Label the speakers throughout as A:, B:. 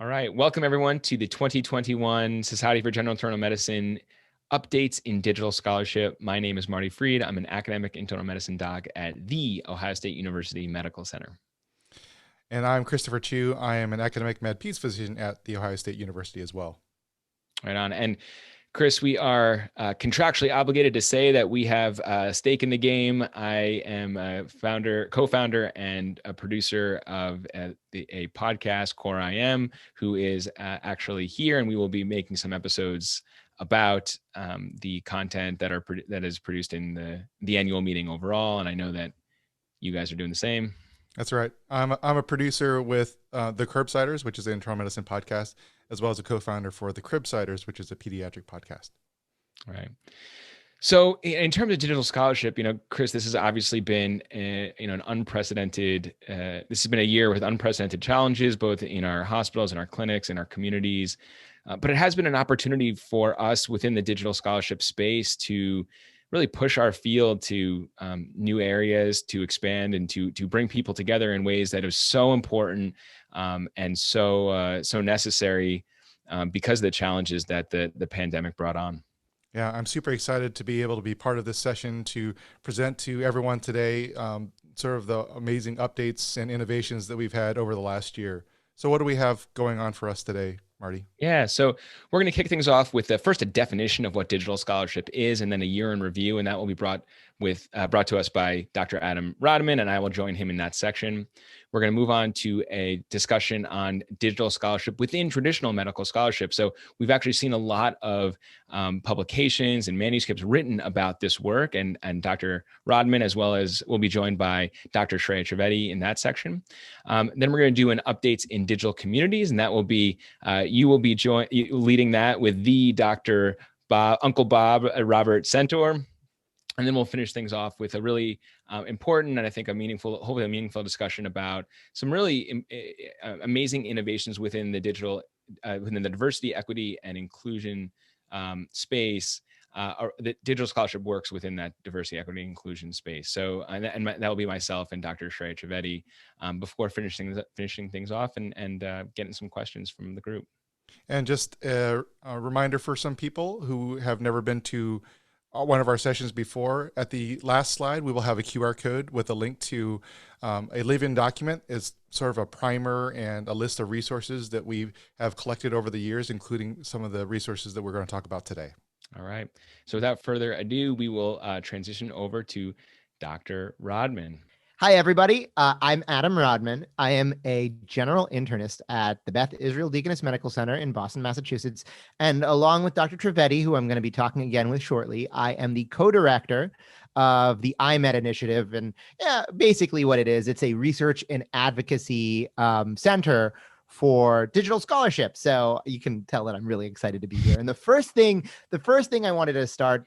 A: All right. Welcome, everyone, to the 2021 Society for General Internal Medicine Updates in Digital Scholarship. My name is Marty Freed. I'm an academic internal medicine doc at the Ohio State University Medical Center.
B: And I'm Christopher Chu. I am an academic med-peds physician at The Ohio State University as well.
A: Right on. And Chris, we are contractually obligated to say that we have a stake in the game. I am a co-founder, and a producer of a podcast, Core IM, who is actually here, and we will be making some episodes about the content that is produced in the annual meeting overall. And I know that you guys are doing the same.
B: That's right. I'm a producer with The Curbsiders, which is an internal medicine podcast, as well as a co-founder for The Cribsiders, which is a pediatric podcast.
A: All right. So in terms of digital scholarship, Chris, this has obviously been an unprecedented, this has been a year with unprecedented challenges, both in our hospitals, in our clinics, in our communities. But it has been an opportunity for us within the digital scholarship space to really push our field to new areas, to expand, and to bring people together in ways that are so important and so necessary because of the challenges that the pandemic brought on.
B: Yeah, I'm super excited to be able to be part of this session to present to everyone today sort of the amazing updates and innovations that we've had over the last year. So what do we have going on for us today, Marty?
A: Yeah, so we're going to kick things off with first a definition of what digital scholarship is, and then a year in review, and that will be brought to us by Dr. Adam Rodman, and I will join him in that section. We're going to move on to a discussion on digital scholarship within traditional medical scholarship. So we've actually seen a lot of publications and manuscripts written about this work, and Dr. Rodman, as well as we'll be joined by Dr. Shreya Trivedi in that section. Then we're going to do an updates in digital communities, and that will be you will be leading that with the Dr. Uncle Bob Robert Centaur. And then we'll finish things off with a really important and I think hopefully a meaningful discussion about some really amazing innovations within the within the diversity, equity, and inclusion space. The digital scholarship works within that diversity, equity, and inclusion space. So, that will be myself and Dr. Shreya Trivedi before finishing things off and getting some questions from the group.
B: And just a reminder for some people who have never been to one of our sessions before, at the last slide, we will have a QR code with a link to a live-in document. It's sort of a primer and a list of resources that we have collected over the years, including some of the resources that we're going to talk about today.
A: All right. So without further ado, we will transition over to Dr. Rodman.
C: Hi, everybody. I'm Adam Rodman. I am a general internist at the Beth Israel Deaconess Medical Center in Boston, Massachusetts. And along with Dr. Trivedi, who I'm going to be talking again with shortly, I am the co-director of the IMED initiative. And basically what it is, it's a research and advocacy center for digital scholarship. So you can tell that I'm really excited to be here. And the first thing I wanted to start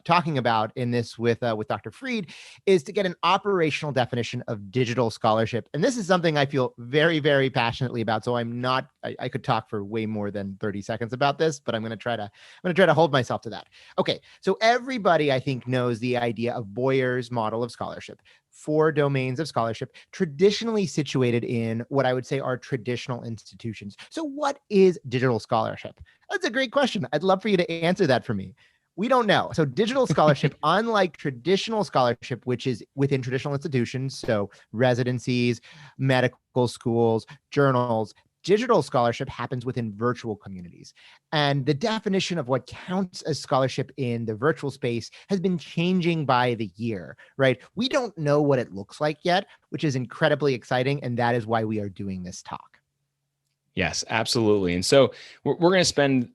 C: talking about in this with Dr. Freed is to get an operational definition of digital scholarship. And this is something I feel very, very passionately about. So I could talk for way more than 30 seconds about this, but I'm going to try to hold myself to that. Okay. So everybody, I think, knows the idea of Boyer's model of scholarship. 4 domains of scholarship traditionally situated in what I would say are traditional institutions. So what is digital scholarship? That's a great question. I'd love for you to answer that for me. We don't know. So digital scholarship, unlike traditional scholarship, which is within traditional institutions, so residencies, medical schools, journals, digital scholarship happens within virtual communities. And the definition of what counts as scholarship in the virtual space has been changing by the year, right? We don't know what it looks like yet, which is incredibly exciting. And that is why we are doing this talk.
A: Yes, absolutely. And so we're going to spend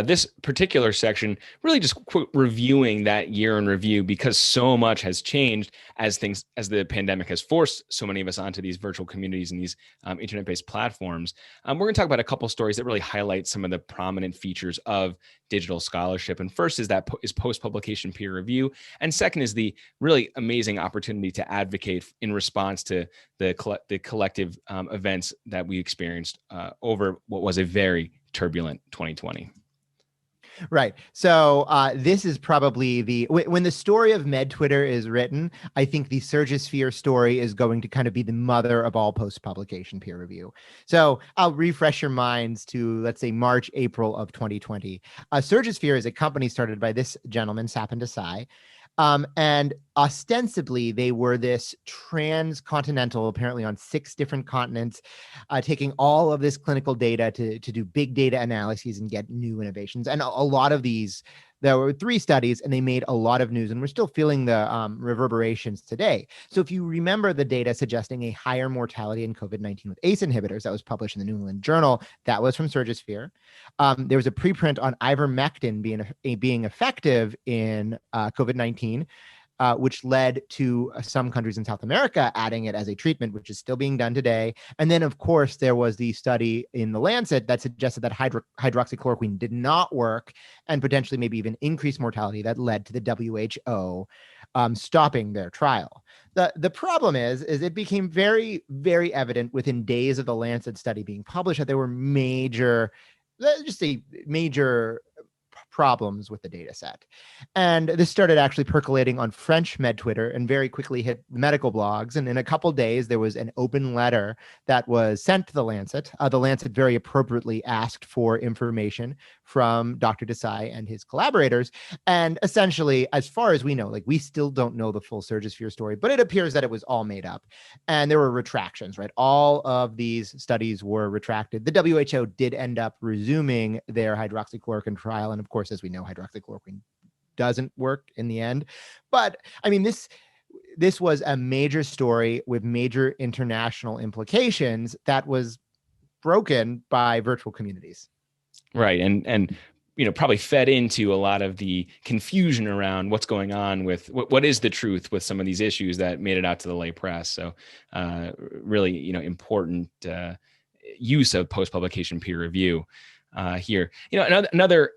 A: this particular section really just reviewing that year in review, because so much has changed as the pandemic has forced so many of us onto these virtual communities and these internet-based platforms. We're going to talk about a couple stories that really highlight some of the prominent features of digital scholarship. And first is post-publication peer review. And second is the really amazing opportunity to advocate in response to the collective events that we experienced over what was a very turbulent 2020.
C: Right. So this is probably when the story of Med Twitter is written, I think the Surgisphere story is going to kind of be the mother of all post-publication peer review. So I'll refresh your minds to, let's say, March, April of 2020. Surgisphere is a company started by this gentleman, Sapin Desai. And ostensibly, they were this transcontinental, apparently on 6 different continents, taking all of this clinical data to do big data analyses and get new innovations. And a lot of these, there were 3 studies, and they made a lot of news, and we're still feeling the reverberations today. So if you remember the data suggesting a higher mortality in COVID-19 with ACE inhibitors that was published in the New England Journal, that was from Surgisphere. There was a preprint on ivermectin being effective in COVID-19, which led to some countries in South America adding it as a treatment, which is still being done today. And then, of course, there was the study in the Lancet that suggested that hydroxychloroquine did not work and potentially maybe even increased mortality that led to the WHO stopping their trial. The problem is it became very, very evident within days of the Lancet study being published that there were major problems with the data set. And this started actually percolating on French med Twitter and very quickly hit medical blogs. And in a couple of days, there was an open letter that was sent to the Lancet. The Lancet very appropriately asked for information from Dr. Desai and his collaborators. And essentially, as far as we know, like, we still don't know the full Surgisphere story, but it appears that it was all made up. And there were retractions, right? All of these studies were retracted. The WHO did end up resuming their hydroxychloroquine trial. And of course, as we know, hydroxychloroquine doesn't work in the end. But I mean, this was a major story with major international implications that was broken by virtual communities.
A: Right. And probably fed into a lot of the confusion around what's going on with what is the truth with some of these issues that made it out to the lay press. So really, important use of post-publication peer review. Here, another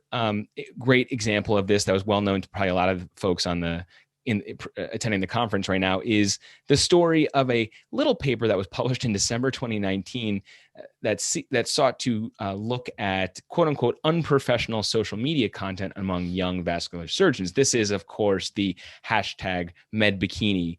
A: great example of this that was well known to probably a lot of folks attending the conference right now is the story of a little paper that was published in December 2019 that sought to look at quote unquote unprofessional social media content among young vascular surgeons. This is, of course, the hashtag #MedBikini.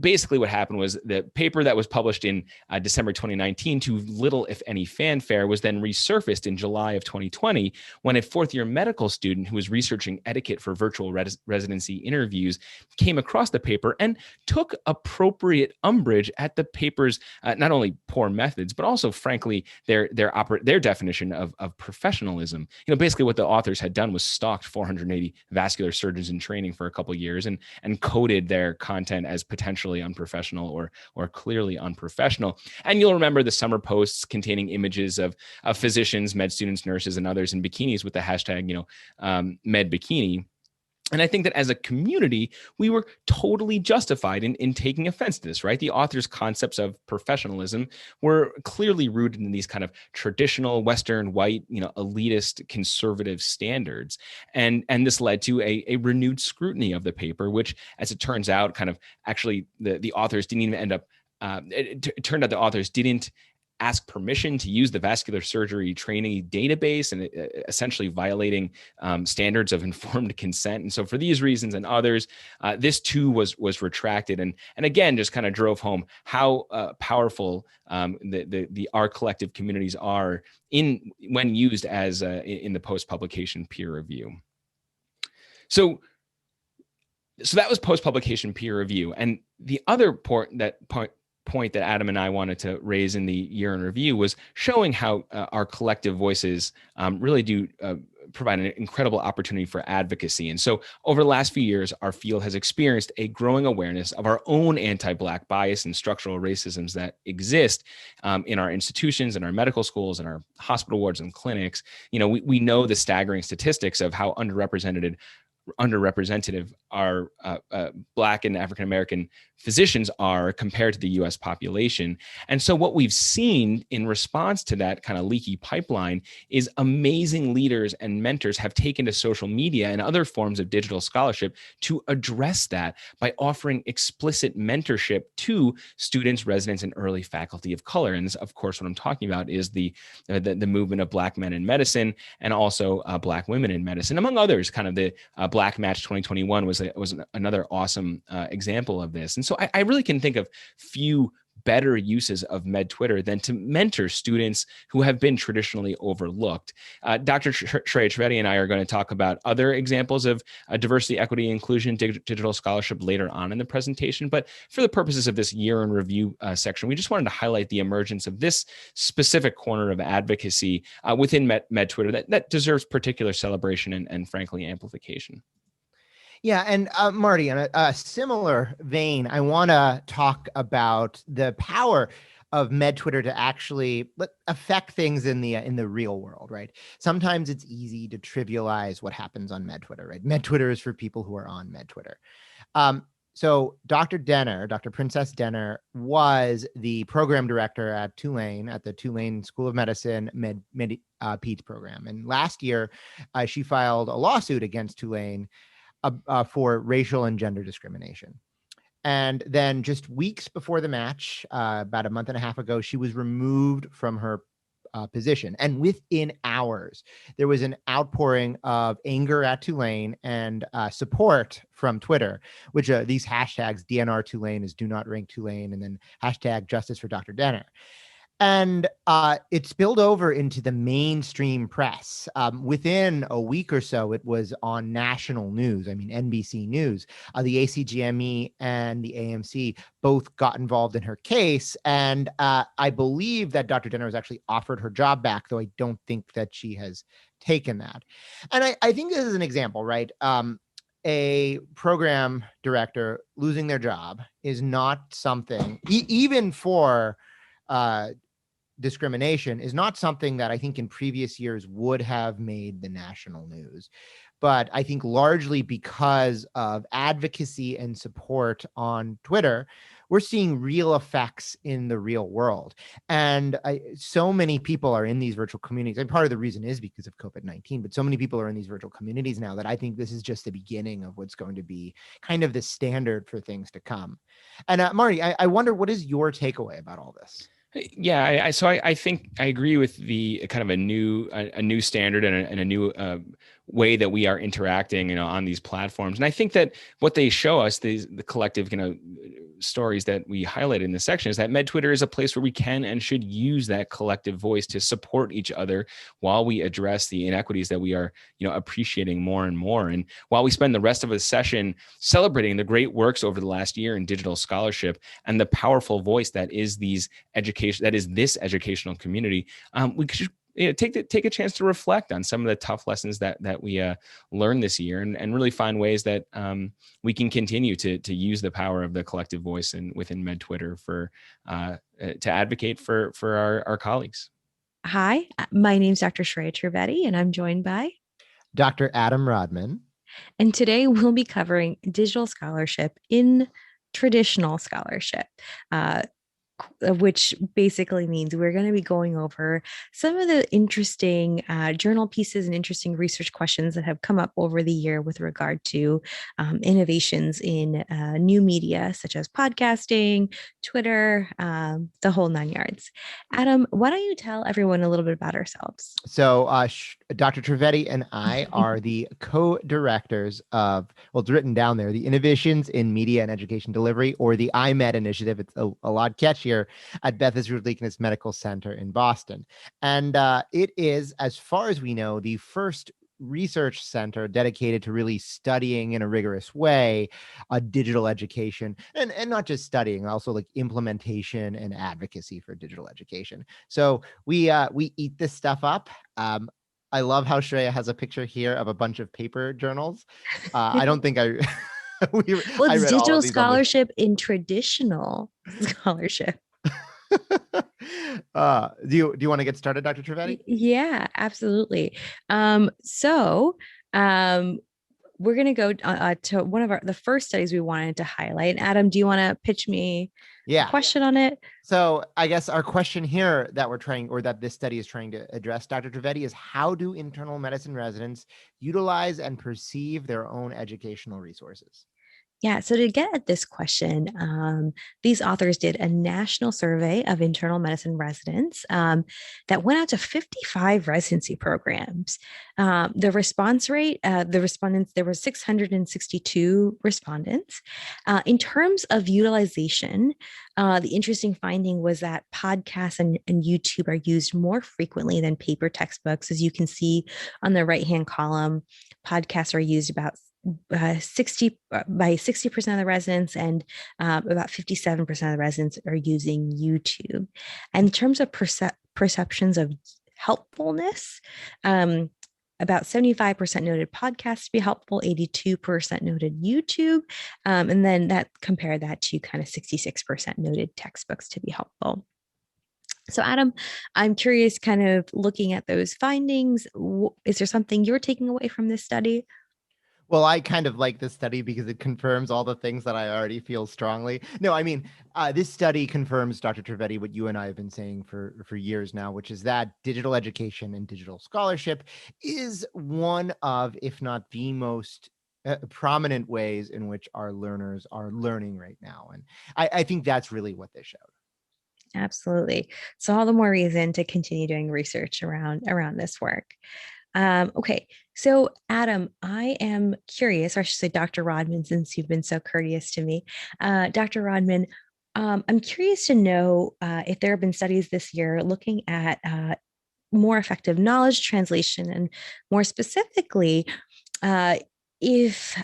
A: Basically, what happened was the paper that was published in December 2019 to little, if any, fanfare was then resurfaced in July of 2020 when a 4th-year medical student who was researching etiquette for virtual residency interviews came across the paper and took appropriate umbrage at the paper's not only poor methods, but also, frankly, their definition of professionalism. Basically what the authors had done was stalked 480 vascular surgeons in training for a couple of years and coded their content as potentially unprofessional or clearly unprofessional. And you'll remember the summer posts containing images of physicians, med students, nurses, and others in bikinis with the hashtag, #MedBikini. And I think that as a community, we were totally justified in taking offense to this, right? The author's concepts of professionalism were clearly rooted in these kind of traditional Western, white, elitist, conservative standards. And this led to a renewed scrutiny of the paper, which, as it turns out, kind of actually the authors didn't even end up, it turned out the authors didn't ask permission to use the vascular surgery training database and essentially violating standards of informed consent. And so for these reasons and others, this too was retracted. And again, just kind of drove home how powerful our collective communities are when used as in the post-publication peer review. So that was post-publication peer review. And the other point that Adam and I wanted to raise in the year in review was showing how our collective voices really do provide an incredible opportunity for advocacy. And so over the last few years, our field has experienced a growing awareness of our own anti-Black bias and structural racisms that exist in our institutions, in our medical schools, in our hospital wards and clinics. We know the staggering statistics of how underrepresented are Black and African-American physicians are compared to the US population. And so what we've seen in response to that kind of leaky pipeline is amazing leaders and mentors have taken to social media and other forms of digital scholarship to address that by offering explicit mentorship to students, residents, and early faculty of color. And this, of course, what I'm talking about is the movement of Black men in medicine and also Black women in medicine, among others. Kind of the Black Match 2021 was another awesome example of this. And so I really can think of few better uses of Med Twitter than to mentor students who have been traditionally overlooked. Dr. Shreya Trivedi and I are going to talk about other examples of diversity, equity, inclusion, digital scholarship later on in the presentation. But for the purposes of this year in review section, we just wanted to highlight the emergence of this specific corner of advocacy within Med Twitter that deserves particular celebration and frankly, amplification.
C: Yeah, and Marty, in a similar vein, I want to talk about the power of Med Twitter to actually affect things in the real world, right? Sometimes it's easy to trivialize what happens on Med Twitter, right? Med Twitter is for people who are on Med Twitter. So Dr. Princess Denner, was the program director at Tulane, at the Tulane School of Medicine Peds program. And last year, she filed a lawsuit against Tulane for racial and gender discrimination. And then just weeks before the match, about a month and a half ago, she was removed from her position. And within hours, there was an outpouring of anger at Tulane and support from Twitter, which these hashtags, DNR Tulane is do not rank Tulane, and then hashtag justice for Dr. Denner. And it spilled over into the mainstream press. Within a week or so, it was on national news. I mean, NBC News. The ACGME and the AMC both got involved in her case. And I believe that Dr. Denner was actually offered her job back, though I don't think that she has taken that. And I think this is an example, right? A program director losing their job is not something, even for discrimination, is not something that I think in previous years would have made the national news. But I think largely because of advocacy and support on Twitter, we're seeing real effects in the real world. And so many people are in these virtual communities. And part of the reason is because of COVID-19, but so many people are in these virtual communities now that I think this is just the beginning of what's going to be kind of the standard for things to come. And Marty, I wonder, what is your takeaway about all this?
A: Yeah, so I think I agree with the kind of a new standard and a new way that we are interacting, on these platforms. And I think that what they show us, the collective, stories that we highlighted in this section, is that Med Twitter is a place where we can and should use that collective voice to support each other while we address the inequities that we are, appreciating more and more. And while we spend the rest of the session celebrating the great works over the last year in digital scholarship and the powerful voice that is this educational community, we should take a chance to reflect on some of the tough lessons that we learned this year, and really find ways that we can continue to use the power of the collective voice within Med Twitter to advocate for our colleagues.
D: Hi, my name is Dr. Shreya Trivedi, and I'm joined by
C: Dr. Adam Rodman.
D: And today we'll be covering digital scholarship in traditional scholarship, which basically means we're going to be going over some of the interesting journal pieces and interesting research questions that have come up over the year with regard to innovations in new media, such as podcasting, Twitter, the whole 9 yards. Adam, why don't you tell everyone a little bit about ourselves?
C: So Dr. Trivedi and I are the co-directors of, well, it's written down there, the Innovations in Media and Education Delivery, or the IMED initiative. It's a lot catchier, at Beth Israel Deaconess Medical Center in Boston. And it is, as far as we know, the first research center dedicated to really studying in a rigorous way digital education, and not just studying, also like implementation and advocacy for digital education. So we eat this stuff up. I love how Shreya has a picture here of a bunch of paper journals. I don't think I
D: well, it's digital scholarship in traditional scholarship.
C: Do you want to get started, Dr. Trivedi?
D: Yeah, absolutely. we're going to go to one of the first studies we wanted to highlight. Adam, do you want to pitch me a question on it?
C: So I guess our question here that that this study is trying to address, Dr. Trivedi, is how do internal medicine residents utilize and perceive their own educational resources?
D: Yeah, so to get at this question, these authors did a national survey of internal medicine residents that went out to 55 residency programs. The response rate, the respondents, there were 662 respondents. In terms of utilization, the interesting finding was that podcasts and YouTube are used more frequently than paper textbooks. As you can see on the right-hand column, podcasts are used about 60% of the residents, and about 57% of the residents are using YouTube. And in terms of perceptions of helpfulness, about 75% noted podcasts to be helpful, 82% noted YouTube, and then that compared that to kind of 66% noted textbooks to be helpful. So Adam, I'm curious, kind of looking at those findings, is there something you're taking away from this study?
C: Well, I kind of like this study because it confirms all the things that I already feel strongly. No, I mean, this study confirms, Dr. Trivedi, what you and I have been saying for years now, which is that digital education and digital scholarship is one of, if not the most prominent ways in which our learners are learning right now. And I think that's really what this showed.
D: Absolutely. So all the more reason to continue doing research around this work. Okay, so Adam, I am curious, or I should say Dr. Rodman, since you've been so courteous to me. Dr. Rodman, I'm curious to know if there have been studies this year looking at more effective knowledge translation, and more specifically, if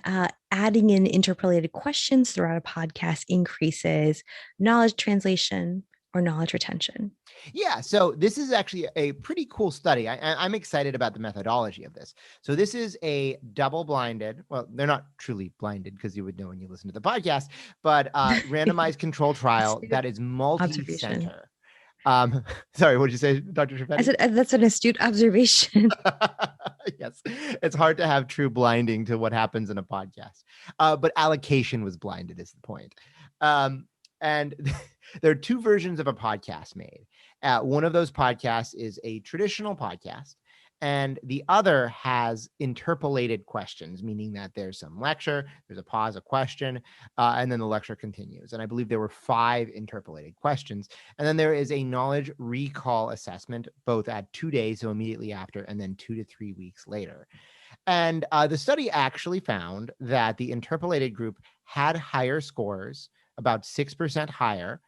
D: adding in interpolated questions throughout a podcast increases knowledge translation or knowledge retention.
C: Yeah, so this is actually a pretty cool study. I'm excited about the methodology of this. So this is a double-blinded, well, they're not truly blinded because you would know when you listen to the podcast, but randomized control trial that is multi-center. Sorry, what did you say, Dr. Trivedi?
D: I said that's an astute observation.
C: Yes, it's hard to have true blinding to what happens in a podcast, but allocation was blinded is the point. And there are two versions of a podcast made. One of those podcasts is a traditional podcast, and the other has interpolated questions, meaning that there's some lecture, there's a pause, a question, and then the lecture continues. And I believe there were 5 interpolated questions. And then there is a knowledge recall assessment, both at 2 days, so immediately after, and then 2 to 3 weeks later. And the study actually found that the interpolated group had higher scores, about 6% higher.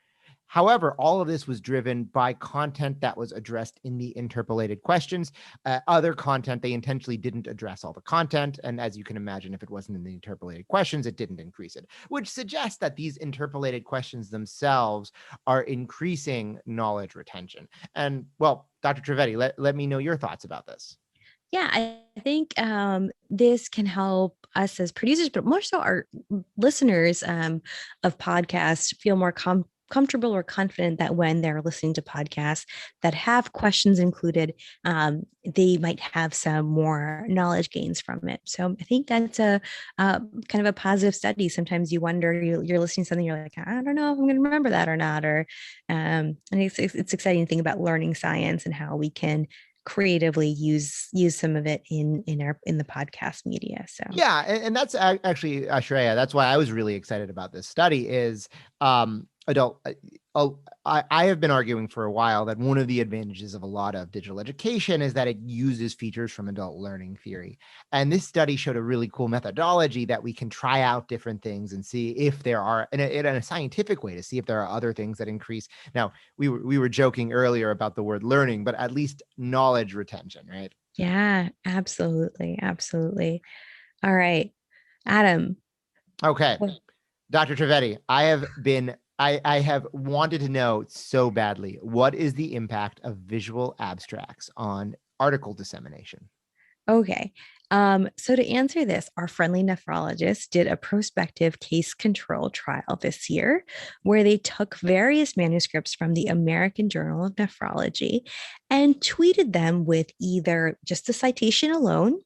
C: However, all of this was driven by content that was addressed in the interpolated questions. Other content, they intentionally didn't address all the content. And as you can imagine, if it wasn't in the interpolated questions, it didn't increase it, which suggests that these interpolated questions themselves are increasing knowledge retention. And well, Dr. Trivedi, let me know your thoughts about this.
D: Yeah, I think this can help us as producers, but more so our listeners of podcasts feel more comfortable or confident that when they're listening to podcasts that have questions included, they might have some more knowledge gains from it. So I think that's a kind of a positive study. Sometimes you wonder, you're listening to something, you're like, I don't know if I'm going to remember that or not. Or and it's exciting to think about learning science and how we can creatively use some of it in the podcast media. So
C: yeah, and that's actually Shreya, that's why I was really excited about this study is I have been arguing for a while that one of the advantages of a lot of digital education is that it uses features from adult learning theory. And this study showed a really cool methodology that we can try out different things and see if there are, in a scientific way, to see if there are other things that increase. Now, we were joking earlier about the word learning, but at least knowledge retention, right?
D: Yeah, absolutely. Absolutely. All right, Adam.
C: Okay. Dr. Trivedi, I have wanted to know so badly, what is the impact of visual abstracts on article dissemination?
D: Okay. So to answer this, our friendly nephrologist did a prospective case control trial this year where they took various manuscripts from the American Journal of Nephrology and tweeted them with either just the citation alone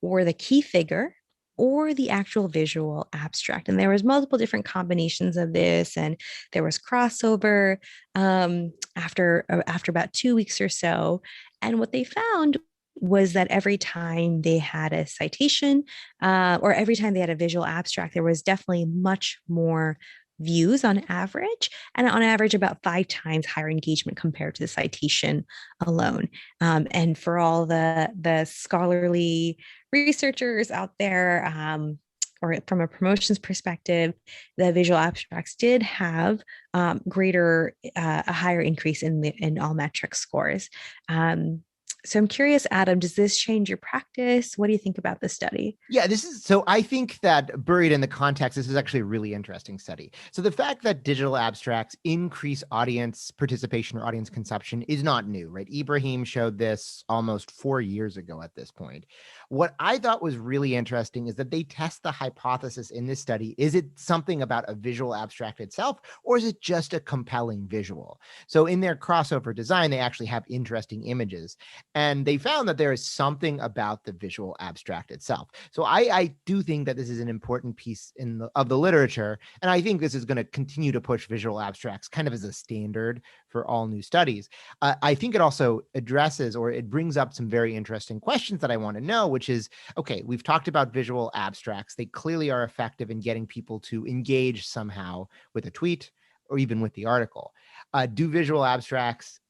D: or the key figure or the actual visual abstract. And there was multiple different combinations of this, and there was crossover after about 2 weeks or so. And what they found was that every time they had a citation or every time they had a visual abstract, there was definitely much more views on average, and on average about 5 times higher engagement compared to the citation alone. And for all the scholarly researchers out there, or from a promotions perspective, the visual abstracts did have a higher increase in all metric scores. So I'm curious, Adam, does this change your practice? What do you think about this study?
C: Yeah, so I think that buried in the context, this is actually a really interesting study. So the fact that digital abstracts increase audience participation or audience consumption is not new, right? Ibrahim showed this almost 4 years ago at this point. What I thought was really interesting is that they test the hypothesis in this study. Is it something about a visual abstract itself, or is it just a compelling visual? So in their crossover design, they actually have interesting images. And they found that there is something about the visual abstract itself. So I do think that this is an important piece of the literature. And I think this is going to continue to push visual abstracts kind of as a standard for all new studies. I think it also addresses, or it brings up some very interesting questions that I want to know, which is, okay, we've talked about visual abstracts. They clearly are effective in getting people to engage somehow with a tweet or even with the article. Do visual abstracts,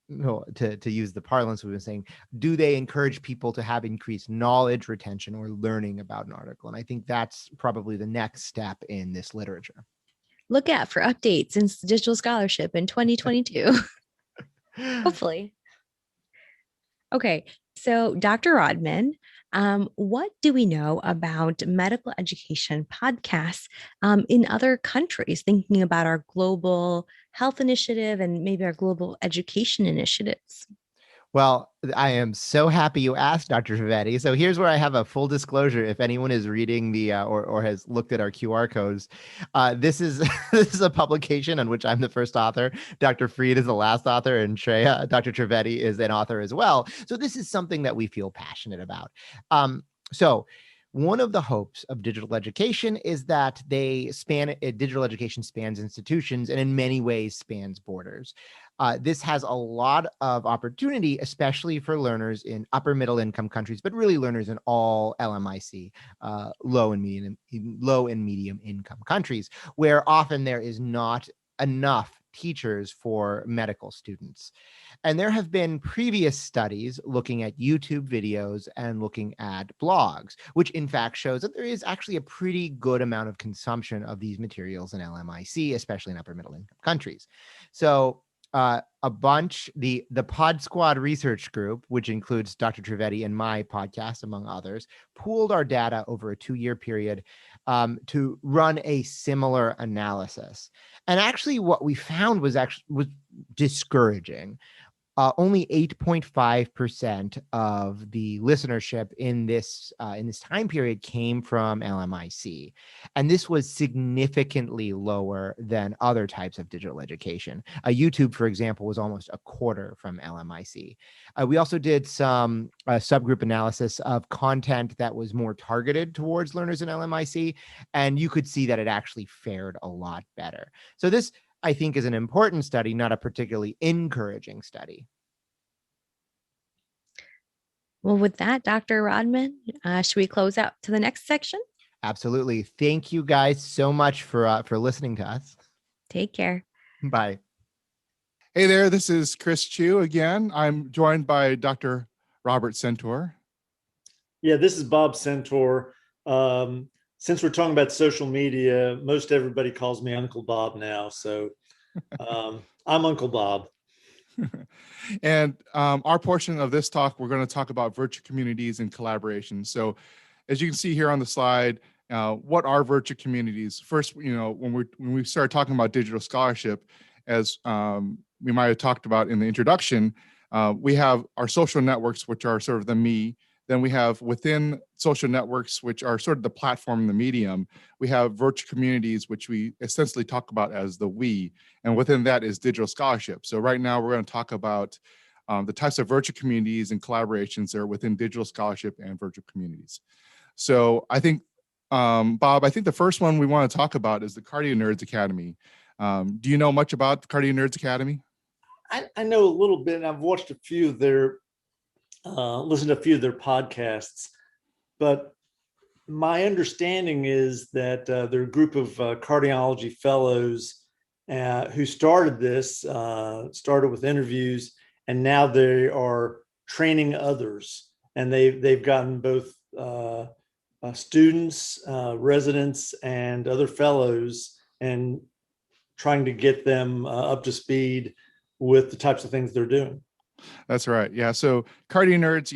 C: to use the parlance we've been saying, do they encourage people to have increased knowledge retention or learning about an article? And I think that's probably the next step in this literature.
D: Look out for updates in digital scholarship in 2022. Hopefully. Okay, so Dr. Rodman, what do we know about medical education podcasts in other countries, thinking about our global health initiative and maybe our global education initiatives?
C: Well, I am so happy you asked, Dr. Trivedi. So here's where I have a full disclosure. If anyone is reading the or has looked at our QR codes, this is this is a publication on which I'm the first author. Dr. Freed is the last author, and Dr. Trivedi is an author as well. So this is something that we feel passionate about. So one of the hopes of digital education is that digital education spans institutions and in many ways spans borders. This has a lot of opportunity, especially for learners in upper middle income countries, but really learners in all LMIC, low and medium income countries, where often there is not enough teachers for medical students. And there have been previous studies looking at YouTube videos and looking at blogs, which in fact shows that there is actually a pretty good amount of consumption of these materials in LMIC, especially in upper middle income countries. So the Pod Squad research group, which includes Dr. Trivedi and my podcast, among others, pooled our data over a 2-year period to run a similar analysis. And actually what we found was discouraging. Only 8.5% of the listenership in this time period came from LMIC, and this was significantly lower than other types of digital education. YouTube, for example, was almost a quarter from LMIC. We also did some subgroup analysis of content that was more targeted towards learners in LMIC, and you could see that it actually fared a lot better. So this, I think, is an important study, not a particularly encouraging study.
D: Well, with that, Dr. Rodman, should we close out to the next section?
C: Absolutely. Thank you guys so much for listening to us.
D: Take care.
C: Bye.
B: Hey there, this is Chris Chu again. I'm joined by Dr. Robert Centaur.
E: Yeah, this is Bob Centaur. Since we're talking about social media, most everybody calls me Uncle Bob now. So I'm Uncle Bob.
B: And our portion of this talk, we're going to talk about virtual communities and collaboration. So as you can see here on the slide, what are virtual communities? First, when we started talking about digital scholarship, as we might have talked about in the introduction, we have our social networks, which are sort of the me. Then we have within social networks, which are sort of the platform, the medium, we have virtual communities, which we essentially talk about as the we, and within that is digital scholarship. So right now we're going to talk about the types of virtual communities and collaborations that are within digital scholarship and virtual communities. So I think Bob, I think the first one we want to talk about is the Cardio Nerds Academy. Do you know much about the Cardio Nerds Academy?
E: I know a little bit, and I've watched a few of their, listened to a few of their podcasts, but my understanding is that they're a group of cardiology fellows who started this, started with interviews, and now they are training others. And they've gotten both students, residents, and other fellows, and trying to get them up to speed with the types of things they're doing.
B: That's right. Yeah. So Cardio Nerds,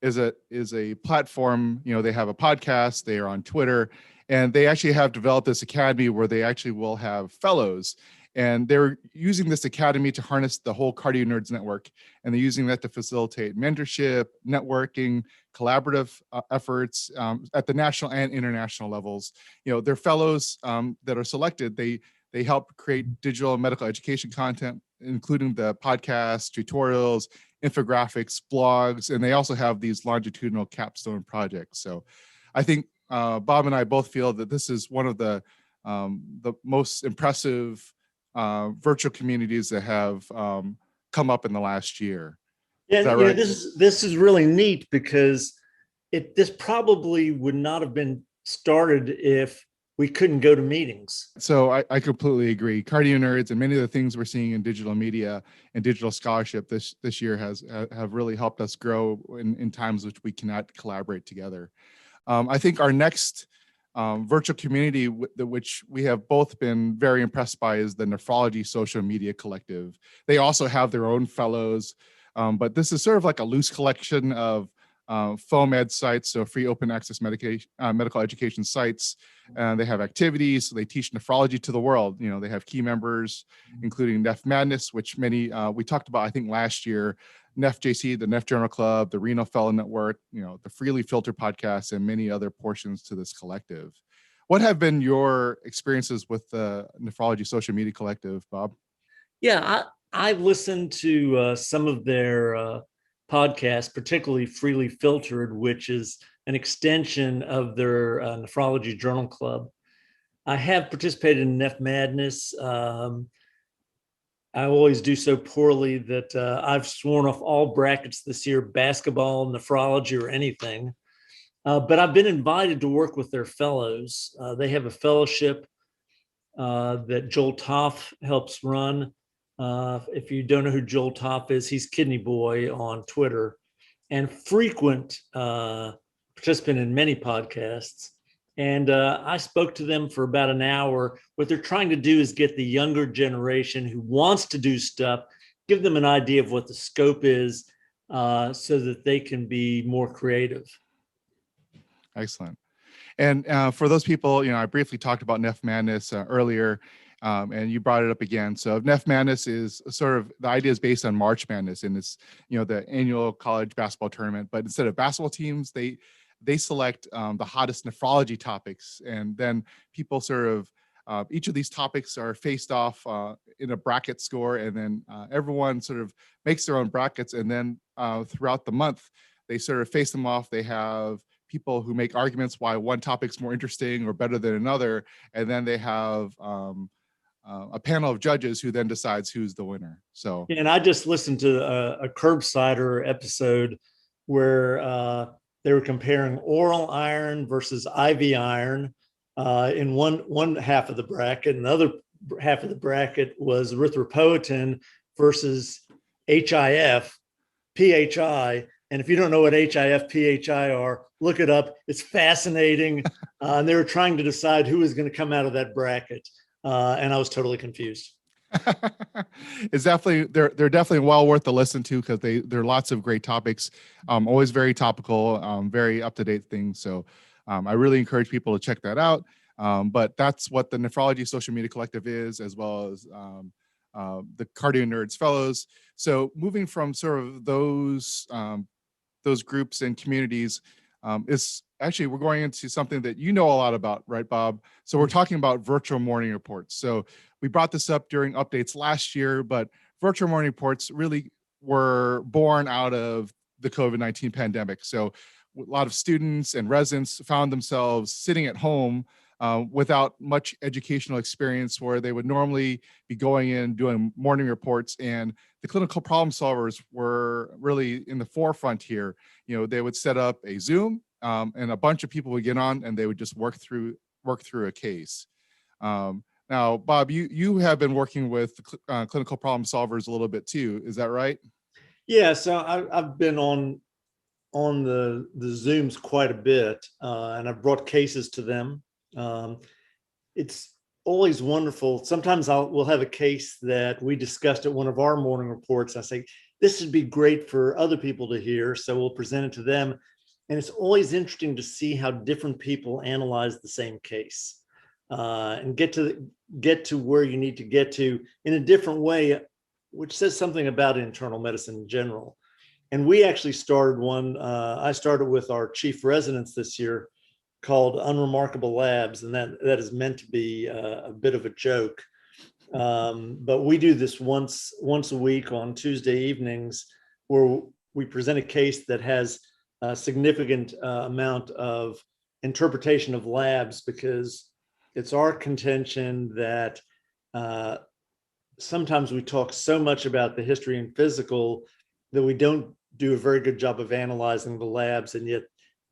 B: is a platform. They have a podcast. They are on Twitter, and they actually have developed this academy where they actually will have fellows. And they're using this academy to harness the whole Cardio Nerds network, and they're using that to facilitate mentorship, networking, collaborative efforts at the national and international levels. Their fellows that are selected, they help create digital medical education content, including the podcasts, tutorials, infographics, blogs, and they also have these longitudinal capstone projects. So I think Bob and I both feel that this is one of the most impressive virtual communities that have come up in the last year.
E: Yeah,
B: is that right?
E: This is really neat because this probably would not have been started if we couldn't go to meetings.
B: So I completely agree. Cardio Nerds and many of the things we're seeing in digital media and digital scholarship this year have really helped us grow in times which we cannot collaborate together. I think our next virtual community which we have both been very impressed by is the Nephrology Social Media Collective. They also have their own fellows, but this is sort of like a loose collection of FOAMed sites, so free open access medical education sites. They have activities, so they teach nephrology to the world. They have key members, including Neph Madness, which many we talked about, I think, last year, NephJC, the Neph Journal Club, the Renal Fellow Network, the Freely Filter podcast, and many other portions to this collective. What have been your experiences with the Nephrology Social Media Collective, Bob?
E: Yeah, I've listened to some of their podcasts, particularly Freely Filtered, which is an extension of their Nephrology Journal Club. I have participated in Neph Madness. I always do so poorly that I've sworn off all brackets this year, basketball, nephrology, or anything. But I've been invited to work with their fellows. They have a fellowship that Joel Toff helps run. If you don't know who Joel Toff is, he's Kidney Boy on Twitter and frequent participant in many podcasts. And I spoke to them for about an hour. What they're trying to do is get the younger generation who wants to do stuff, give them an idea of what the scope is so that they can be more creative.
B: Excellent. And for those people, I briefly talked about Neph Madness earlier, and you brought it up again. So Neph Madness is sort of, the idea is based on March Madness, and it's, the annual college basketball tournament. But instead of basketball teams, they select the hottest nephrology topics, and then people sort of, each of these topics are faced off in a bracket score, and then everyone sort of makes their own brackets, and then throughout the month, they sort of face them off. They have people who make arguments why one topic's more interesting or better than another, and then they have a panel of judges who then decides who's the winner. So,
E: and I just listened to a Curbsider episode where they were comparing oral iron versus IV iron in one half of the bracket, and the other half of the bracket was erythropoietin versus HIF, PHI. And if you don't know what HIF, PHI are, look it up. It's fascinating. And they were trying to decide who was going to come out of that bracket. And I was totally confused.
B: It's definitely, they're definitely well worth the listen to, because there are lots of great topics, always very topical, very up-to-date things. So I really encourage people to check that out. But that's what the Nephrology Social Media Collective is, as well as the Cardio Nerds Fellows. So moving from sort of those groups and communities is actually, we're going into something that you know a lot about, right, Bob? So we're talking about virtual morning reports. So we brought this up during updates last year, but virtual morning reports really were born out of the COVID-19 pandemic. So a lot of students and residents found themselves sitting at home without much educational experience, where they would normally be going in doing morning reports, and the clinical problem solvers were really in the forefront here. They would set up a Zoom, and a bunch of people would get on, and they would just work through a case. Now, Bob, you have been working with clinical problem solvers a little bit too. Is that right?
E: Yeah, so I've been on the Zooms quite a bit, and I've brought cases to them. It's always wonderful. Sometimes we'll have a case that we discussed at one of our morning reports. I say, this would be great for other people to hear, so we'll present it to them. And it's always interesting to see how different people analyze the same case, and get to where you need to get to in a different way, which says something about internal medicine in general. And we actually started one. I started with our chief residents this year, called Unremarkable Labs, and that is meant to be a bit of a joke. But we do this once a week on Tuesday evenings, where we present a case that has a significant amount of interpretation of labs, because it's our contention that sometimes we talk so much about the history and physical that we don't do a very good job of analyzing the labs, and yet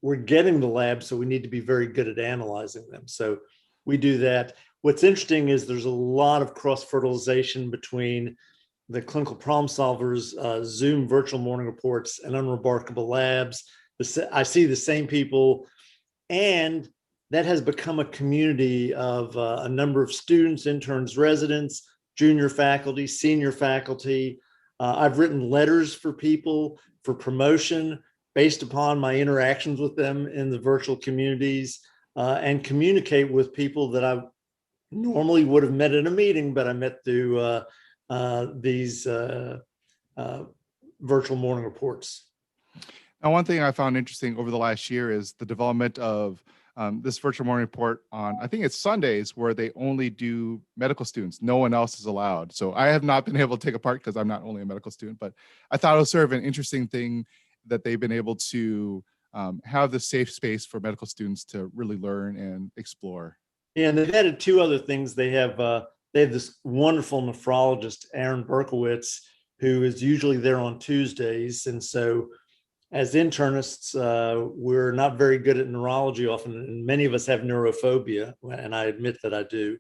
E: we're getting the labs, so we need to be very good at analyzing them. So we do that. What's interesting is there's a lot of cross-fertilization between the clinical problem solvers, Zoom virtual morning reports, and Unremarkable Labs. I see the same people, and that has become a community of a number of students, interns, residents, junior faculty, senior faculty. I've written letters for people for promotion based upon my interactions with them in the virtual communities, and communicate with people that I normally would have met in a meeting, but I met through these virtual morning reports.
B: Now, one thing I found interesting over the last year is the development of this virtual morning report on, I think it's Sundays, where they only do medical students. No one else is allowed. So I have not been able to take a part because I'm not only a medical student, but I thought it was sort of an interesting thing that they've been able to have the safe space for medical students to really learn and explore.
E: Yeah, and they've added two other things. They have this wonderful nephrologist, Aaron Berkowitz, who is usually there on Tuesdays. And so as internists, we're not very good at neurology often, and many of us have neurophobia, and I admit that I do.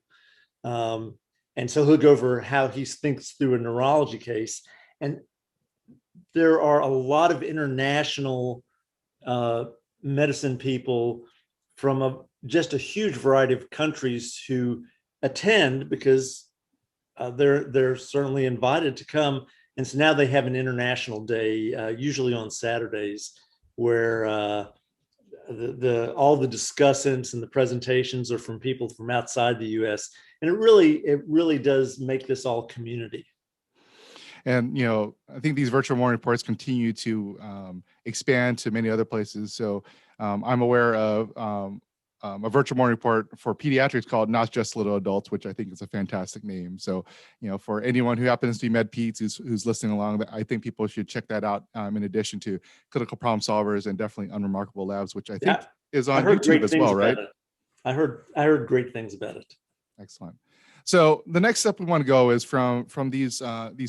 E: And so he'll go over how he thinks through a neurology case. And there are a lot of international medicine people from just a huge variety of countries who attend, because they're certainly invited to come. And so now they have an international day, usually on Saturdays, where all the discussants and the presentations are from people from outside the U.S. And it really does make this all community.
B: And, I think these virtual morning reports continue to expand to many other places. So I'm aware of a virtual morning report for pediatrics called Not Just Little Adults, which I think is a fantastic name. So, for anyone who happens to be med peds who's listening along, I think people should check that out, in addition to clinical problem solvers and definitely Unremarkable Labs, which I think is on YouTube as well, right?
E: I heard great things about it.
B: Excellent. So the next step we want to go is from these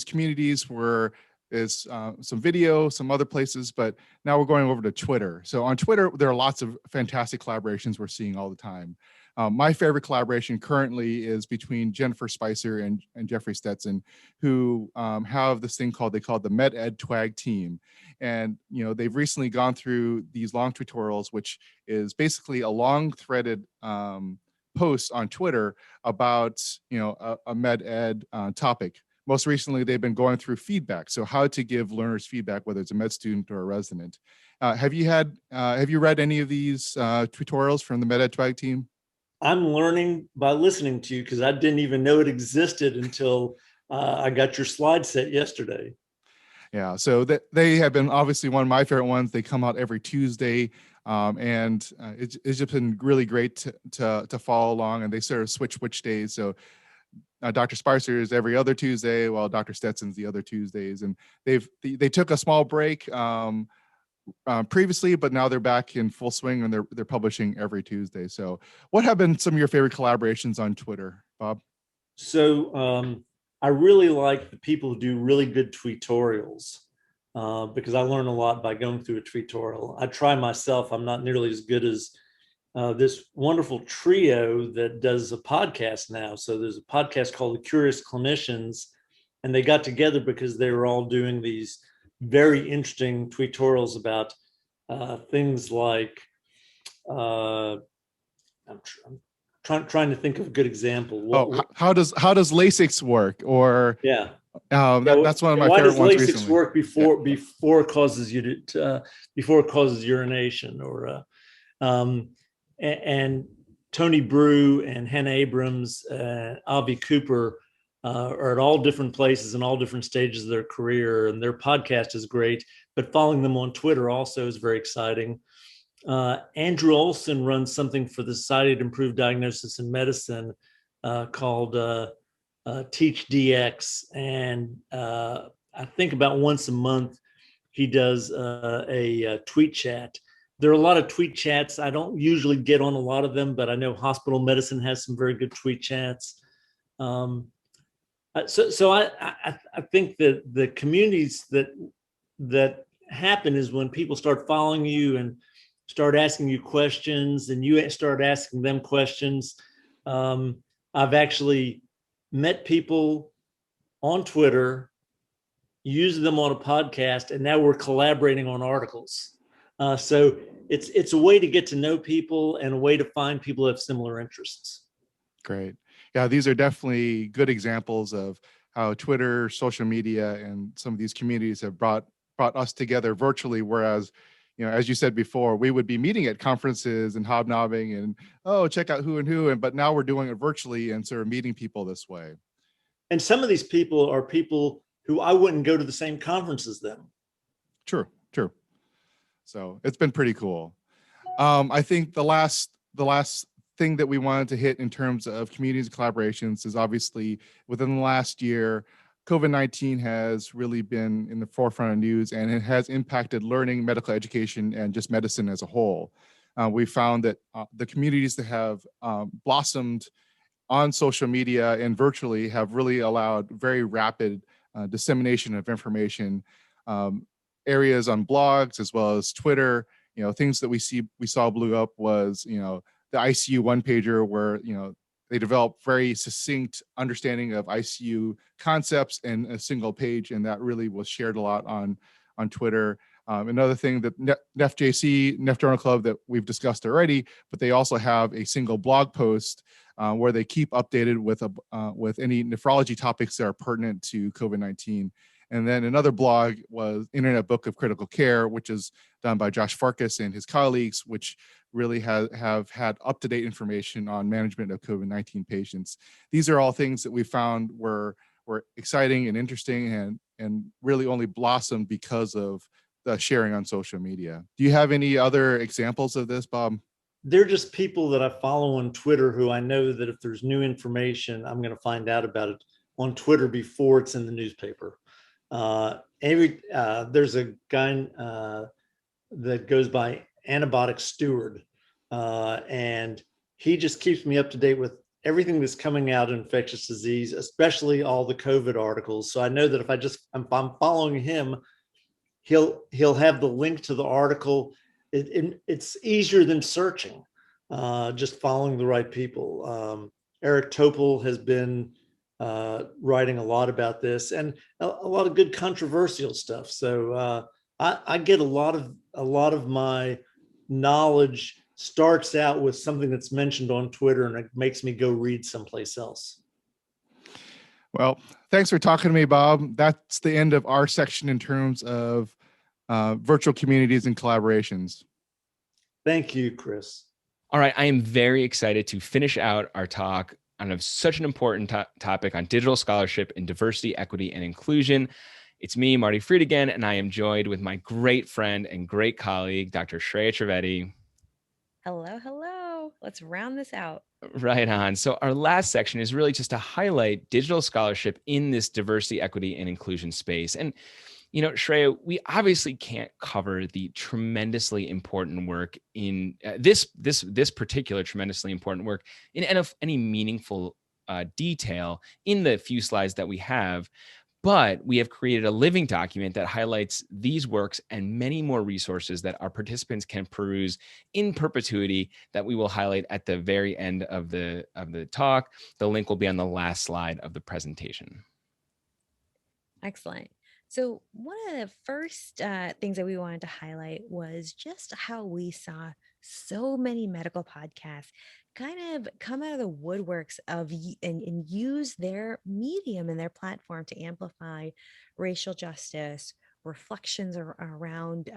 B: communities where is some video, some other places, but now we're going over to Twitter. So on Twitter, there are lots of fantastic collaborations we're seeing all the time. My favorite collaboration currently is between Jennifer Spicer and Jeffrey Stetson, who have this thing called the Med Ed Twag team. And, they've recently gone through these long tutorials, which is basically a long threaded post on Twitter about, a med ed topic. Most recently, they've been going through feedback. So how to give learners feedback, whether it's a med student or a resident. Have you read any of these tutorials from the Med Ed Twag team?
E: I'm learning by listening to you, because I didn't even know it existed until I got your slide set yesterday. Yeah,
B: so they have been obviously one of my favorite ones. They come out every Tuesday, and it's just been really great to follow along. And they sort of switch which days. So Dr. Spicer is every other Tuesday, while Dr. Stetson's the other Tuesdays. And they took a small break previously, but now they're back in full swing and they're publishing every Tuesday. So what have been some of your favorite collaborations on Twitter, Bob?
E: So I really like the people who do really good tweetorials because I learn a lot by going through a tweetorial. I try myself. I'm not nearly as good as this wonderful trio that does a podcast now. So there's a podcast called The Curious Clinicians, and they got together because they were all doing these very interesting tweetorials about things like I'm trying to think of a good example.
B: How does LASIX work? Or
E: yeah,
B: that's one of my favorite ones recently.
E: Why does LASIX work before it causes you to before it causes urination? Or and Tony Brew and Hannah Abrams, Avi Cooper are at all different places and all different stages of their career, and their podcast is great. But following them on Twitter also is very exciting. Andrew Olson runs something for the Society to Improve Diagnosis in Medicine called Teach DX, and I think about once a month he does a tweet chat. There are a lot of tweet chats. I don't usually get on a lot of them, but I know Hospital Medicine has some very good tweet chats. So I think that the communities that happen is when people start following you and start asking you questions, and you start asking them questions. I've actually met people on Twitter, used them on a podcast, and now we're collaborating on articles. So it's a way to get to know people and a way to find people who have similar interests.
B: Great. Yeah, these are definitely good examples of how Twitter, social media, and some of these communities have brought us together virtually, whereas, as you said before, we would be meeting at conferences and hobnobbing and, check out who and who, but now we're doing it virtually and sort of meeting people this way.
E: And some of these people are people who I wouldn't go to the same conference as them.
B: True. So it's been pretty cool. I think the last thing that we wanted to hit in terms of communities and collaborations is obviously within the last year, COVID-19 has really been in the forefront of news, and it has impacted learning, medical education, and just medicine as a whole. We found that the communities that have blossomed on social media and virtually have really allowed very rapid dissemination of information. Areas on blogs as well as Twitter, things that we saw blew up was, the ICU one pager where, they developed very succinct understanding of ICU concepts in a single page, and that really was shared a lot on Twitter. Another thing that NEFJC, Neph Journal Club, that we've discussed already, but they also have a single blog post where they keep updated with any nephrology topics that are pertinent to COVID-19. And then another blog was Internet Book of Critical Care, which is done by Josh Farkas and his colleagues, which really have had up-to-date information on management of COVID-19 patients. These are all things that we found were exciting and interesting and really only blossomed because of the sharing on social media. Do you have any other examples of this, Bob?
E: They're just people that I follow on Twitter who I know that if there's new information, I'm going to find out about it on Twitter before it's in the newspaper. There's a guy that goes by Antibiotic Steward, and he just keeps me up to date with everything that's coming out in infectious disease, especially all the COVID articles. So I know that if I'm following him, he'll have the link to the article. It's easier than searching, just following the right people. Eric Topol has been writing a lot about this, and a lot of good controversial stuff. So I get a lot of my knowledge starts out with something that's mentioned on Twitter, and it makes me go read someplace else.
B: Well, thanks for talking to me, Bob. That's the end of our section in terms of virtual communities and collaborations.
E: Thank you, Chris.
A: All right, I am very excited to finish out our talk on such an important topic on digital scholarship and diversity, equity, and inclusion. It's me, Marty Fried again, and I am joined with my great friend and great colleague, Dr. Shreya Trivedi.
D: Hello. Let's round this out.
A: Right on. So our last section is really just to highlight digital scholarship in this diversity, equity, and inclusion space. And You know, Shreya, we obviously can't cover the tremendously important work in this particular tremendously important work in any meaningful detail in the few slides that we have. But we have created a living document that highlights these works and many more resources that our participants can peruse in perpetuity that we will highlight at the very end of the talk. The link will be on the last slide of the presentation.
D: Excellent. So, one of the first things that we wanted to highlight was just how we saw so many medical podcasts kind of come out of the woodworks and use their medium and their platform to amplify racial justice, reflections around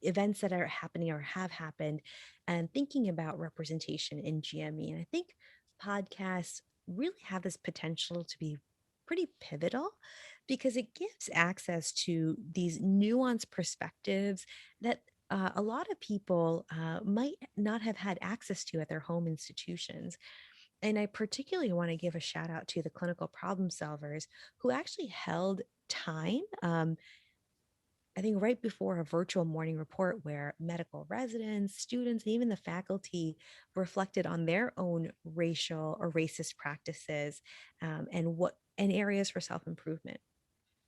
D: events that are happening or have happened, and thinking about representation in GME. And I think podcasts really have this potential to be pretty pivotal because it gives access to these nuanced perspectives that a lot of people might not have had access to at their home institutions. And I particularly want to give a shout out to the clinical problem solvers who actually held time. I think right before a virtual morning report where medical residents, students, and even the faculty reflected on their own racial or racist practices and areas for self improvement.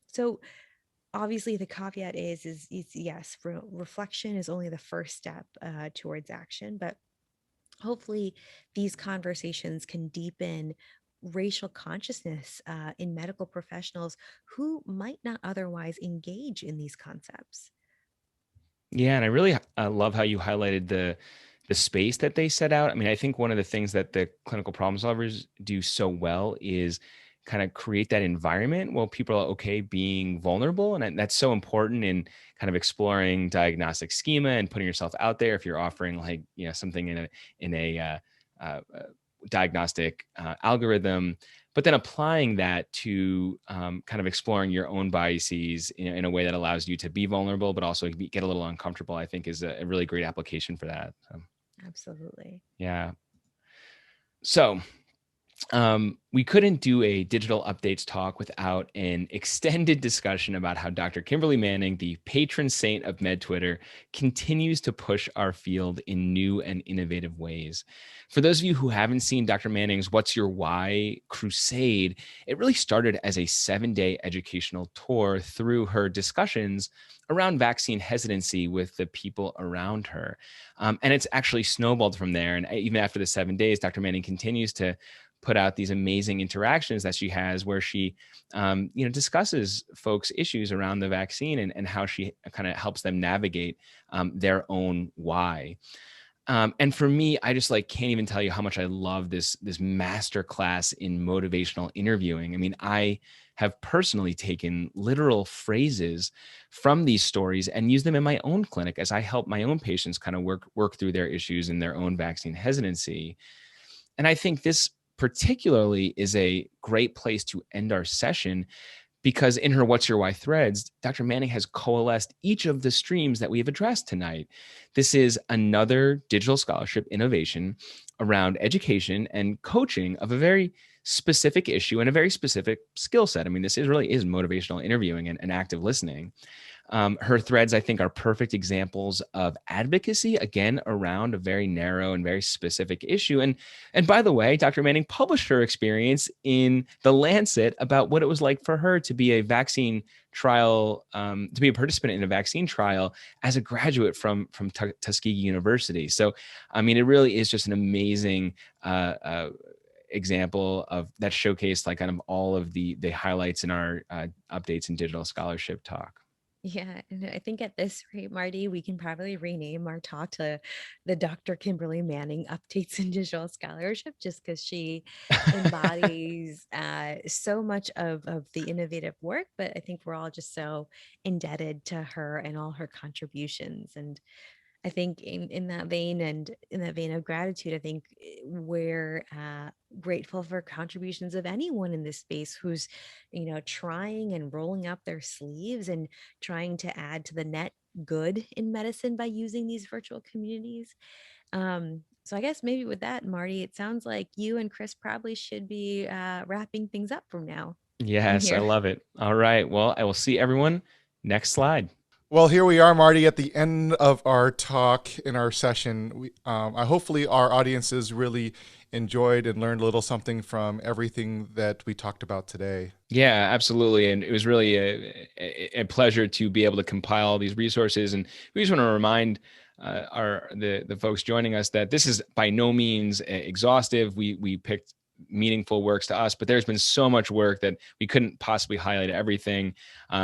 D: So obviously the caveat is yes, reflection is only the first step towards action, but hopefully these conversations can deepen racial consciousness in medical professionals who might not otherwise engage in these concepts.
A: Yeah, and I really love how you highlighted the space that they set out. I mean, I think one of the things that the clinical problem solvers do so well is kind of create that environment where people are okay being vulnerable, and that's so important in kind of exploring diagnostic schema and putting yourself out there. If you're offering like something in a diagnostic algorithm, but then applying that to kind of exploring your own biases in a way that allows you to be vulnerable, but also get a little uncomfortable, I think is a really great application for that. So,
D: Absolutely.
A: yeah. So we couldn't do a digital updates talk without an extended discussion about how Dr. Kimberly Manning, the patron saint of Med Twitter, continues to push our field in new and innovative ways. For those of you who haven't seen Dr. Manning's What's Your Why crusade, it really started as a 7-day educational tour through her discussions around vaccine hesitancy with the people around her. And it's actually snowballed from there. And even after the 7 days, Dr. Manning continues to put out these amazing interactions that she has where she discusses folks' issues around the vaccine and how she kind of helps them navigate their own why. And for me, I just can't even tell you how much I love this master class in motivational interviewing. I mean, I have personally taken literal phrases from these stories and use them in my own clinic as I help my own patients kind of work through their issues and their own vaccine hesitancy. And I think this particularly is a great place to end our session because in her What's Your Why threads, Dr. Manning has coalesced each of the streams that we have addressed tonight. This is another digital scholarship innovation around education and coaching of a very specific issue and a very specific skill set. I mean, this really is motivational interviewing and active listening. Her threads, I think, are perfect examples of advocacy, again, around a very narrow and very specific issue. And by the way, Dr. Manning published her experience in The Lancet about what it was like for her to be a vaccine trial, to be a participant in a vaccine trial as a graduate from Tuskegee University. So, I mean, it really is just an amazing example of that showcased like kind of all of the highlights in our updates in digital scholarship talk.
D: Yeah, and I think at this rate, Marty, we can probably rename our talk to the Dr. Kimberly Manning Updates in Digital Scholarship, just because she embodies so much of the innovative work. But I think we're all just so indebted to her and all her contributions. And I think in that vein and in that vein of gratitude, I think we're grateful for contributions of anyone in this space who's, trying and rolling up their sleeves and trying to add to the net good in medicine by using these virtual communities. So I guess maybe with that, Marty, it sounds like you and Chris probably should be wrapping things up from now.
A: Yes, I
D: here.
A: love it. All right. Well, I will see everyone next slide.
B: Well, here we are, Marty, at the end of our talk in our session. Hopefully our audiences really enjoyed and learned a little something from everything that we talked about today.
A: Yeah, absolutely. And it was really a pleasure to be able to compile these resources. And we just want to remind the folks joining us that this is by no means exhaustive. We picked meaningful works to us, but there's been so much work that we couldn't possibly highlight everything.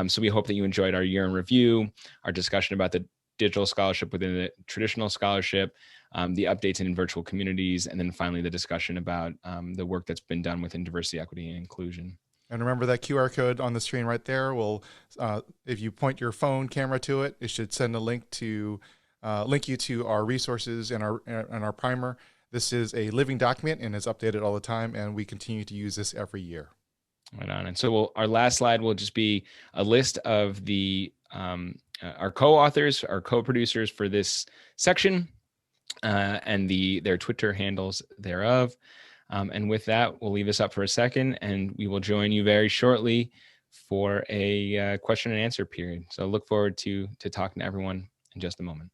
A: So we hope that you enjoyed our year in review, our discussion about the digital scholarship within the traditional scholarship, the updates in virtual communities, and then finally the discussion about the work that's been done within diversity, equity, and inclusion.
B: And remember that QR code on the screen right there will, if you point your phone camera to it, it should send a link to link you to our resources and our primer. This is a living document and is updated all the time, and we continue to use this every year.
A: Right on. And so our last slide will just be a list of the our co-authors, our co-producers for this section, and their Twitter handles thereof. And with that, we'll leave this up for a second, and we will join you very shortly for a question and answer period. So look forward to talking to everyone in just a moment.